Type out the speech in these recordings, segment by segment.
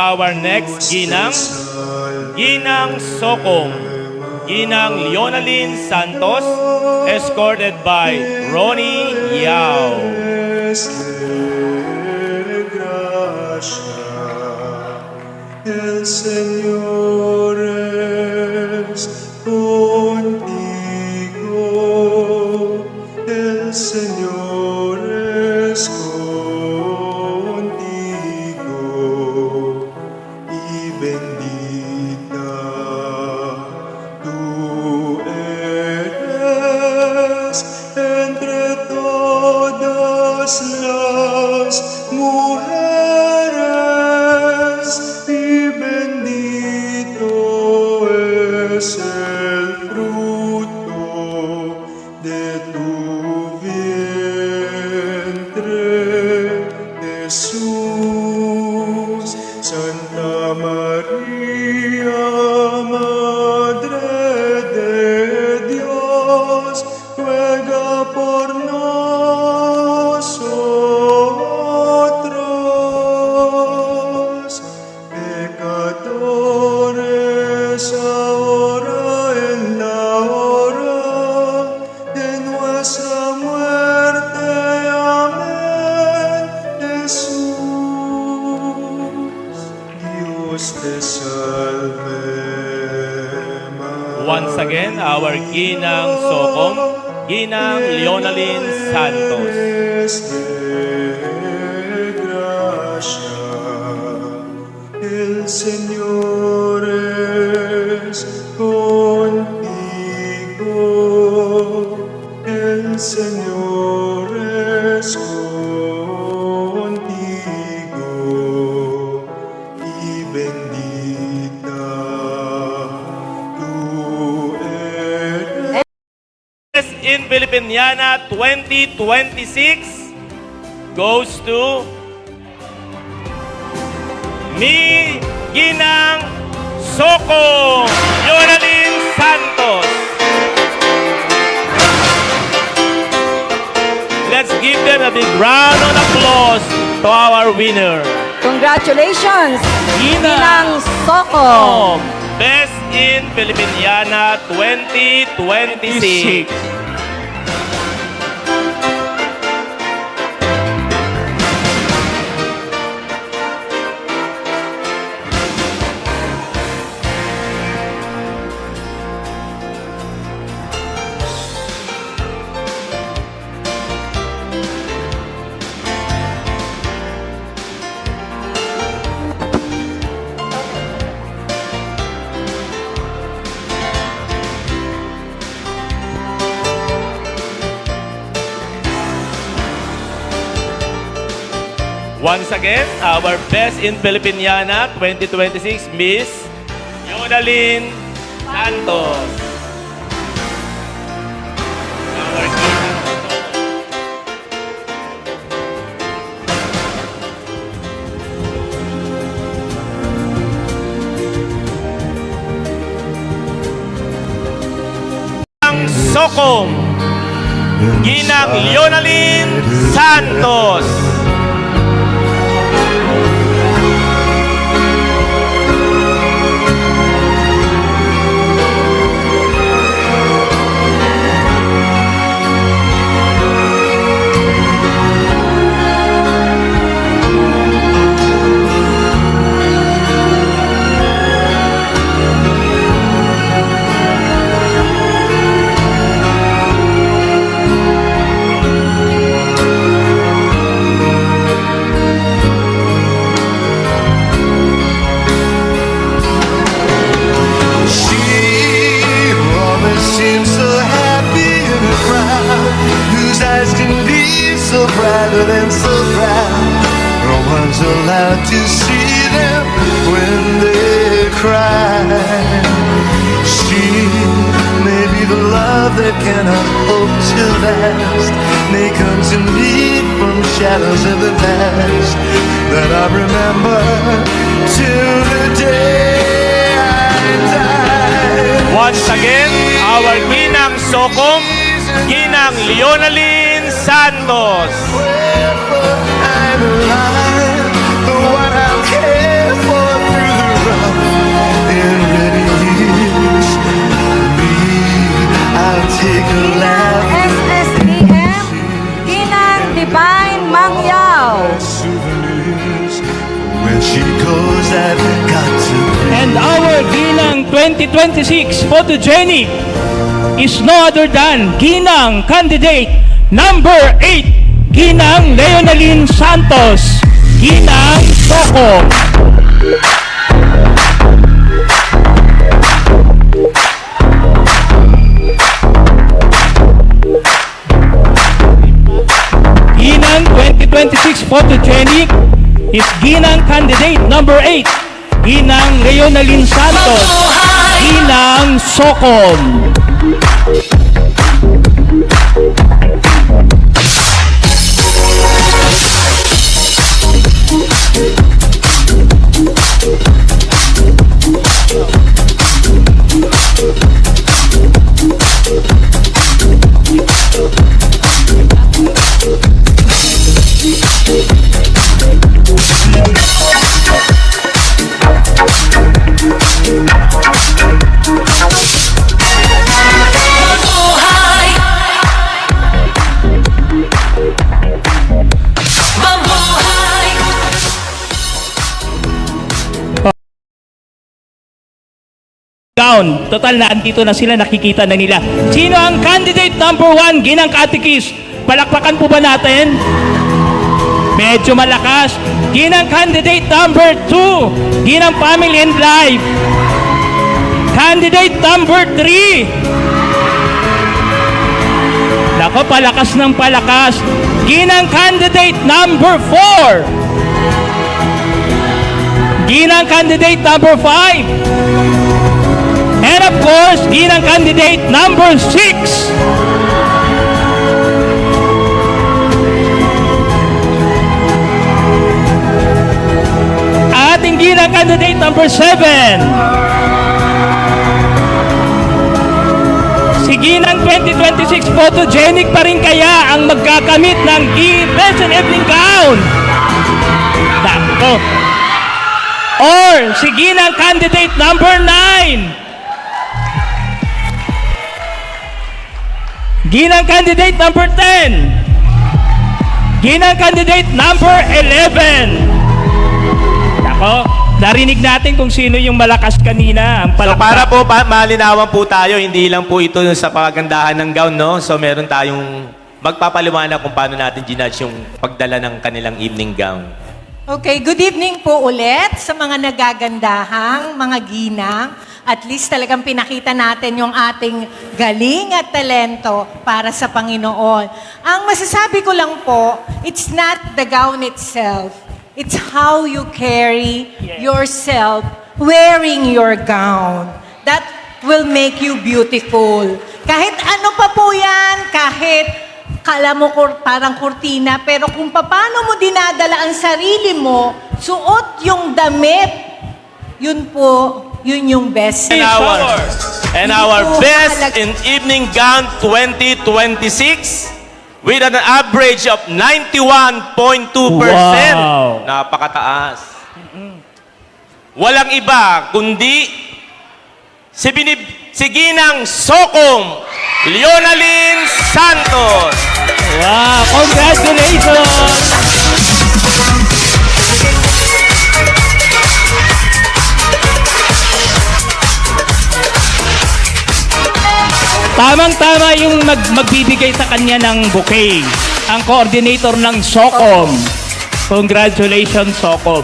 our next ginang, Ginang Sokong, Ginang Leonaline Santos, escorted by Ronnie Yao. El Señor es contigo, el Señor es contigo, y bendita tú eres entre todas las mujeres, y bendito es el fruto de tu vientre, Jesús. Santa María, Madre de Dios, ruega por nosotros, pecadores, ahora en la hora de nuestra muerte. Amén. Jesús, Dios te salve. Once again, our Ginang Sokong, Ginang Leonaline Santos. De gracia, el Señor es contigo, el Señor es contigo, y bendita tú eres. In Filipiniana 2026 goes to Ginang Sokong, Leonaline Santos. Let's give them a big round of applause to our winner. Congratulations, Ginang Ginang Sokong. Best in Filipiniana 2026. Once again, our Best in Filipiniana 2026, Miss Leonaline Santos. Our Ginang Sokong. Ginang Sokong, Ginang Leonaline Santos. Brighter than so proud. No one's allowed to see them when they cry. She may be the love that cannot hope to last, may come to me from shadows of the past that I remember till the day I die. Once again, our Ginang Sokong, Ginang Leonaline Santos. Wherefore I'm alive, the one I'll care for 2026 photogenic is no other than Ginang candidate number 8, Ginang Leonaline Santos, Ginang Soko. Ginang 2026 photogenic is Ginang candidate number 8, Ginang Leonaline Santos, Ginang Sokol. Total na andito na sila, nakikita na nila. Sino ang candidate number 1, Ginang Katikis? Palakpakan po ba natin? Medyo malakas. Ginang candidate number 2, Ginang Family and Life. Candidate number 3. Nako, palakas ng palakas. Ginang candidate number 4. Ginang candidate number 5. And of course, Ginang candidate number 6. Ating Ginang candidate number 7. Si Ginang 2026 photogenic pa rin kaya ang magkakamit ng best and evening gown? Nako. Or si Ginang candidate number 9. Ginang candidate number 10. Ginang candidate number 11. Nako, narinig natin kung sino yung malakas kanina. Ang So palakpak. para po malinawan po tayo, hindi lang po ito sa pagandahan ng gown, no? So meron tayong magpapaliwanag kung paano natin ginudge yung pagdala ng kanilang evening gown. Okay, good evening po ulit sa mga nagagandahang, mga ginang. At least talagang pinakita natin yung ating galing at talento para sa Panginoon. Ang masasabi ko lang po, it's not the gown itself. It's how you carry yourself wearing your gown. That will make you beautiful. Kahit ano pa po yan, kahit kala mo parang kurtina, pero kung paano mo dinadala ang sarili mo, suot yung damit, yun po, yun yung best. And our best in evening gown 2026 with an average of 91.2%. Wow. Napakataas. Walang iba kundi si Ginang Sokong Leonaline Santos. Wow, congratulations! Tamang-tama yung magbibigay sa kanya ng bouquet. Ang coordinator ng SOCOM. Congratulations, SOCOM.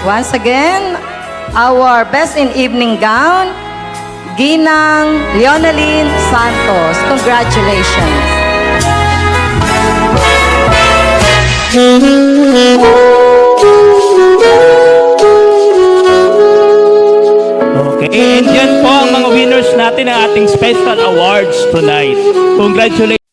Once again, our best in evening gown, Ginang Leonaline Santos. Congratulations. Okay, and yan po ang mga winners natin ng ating special awards tonight. Congratulations.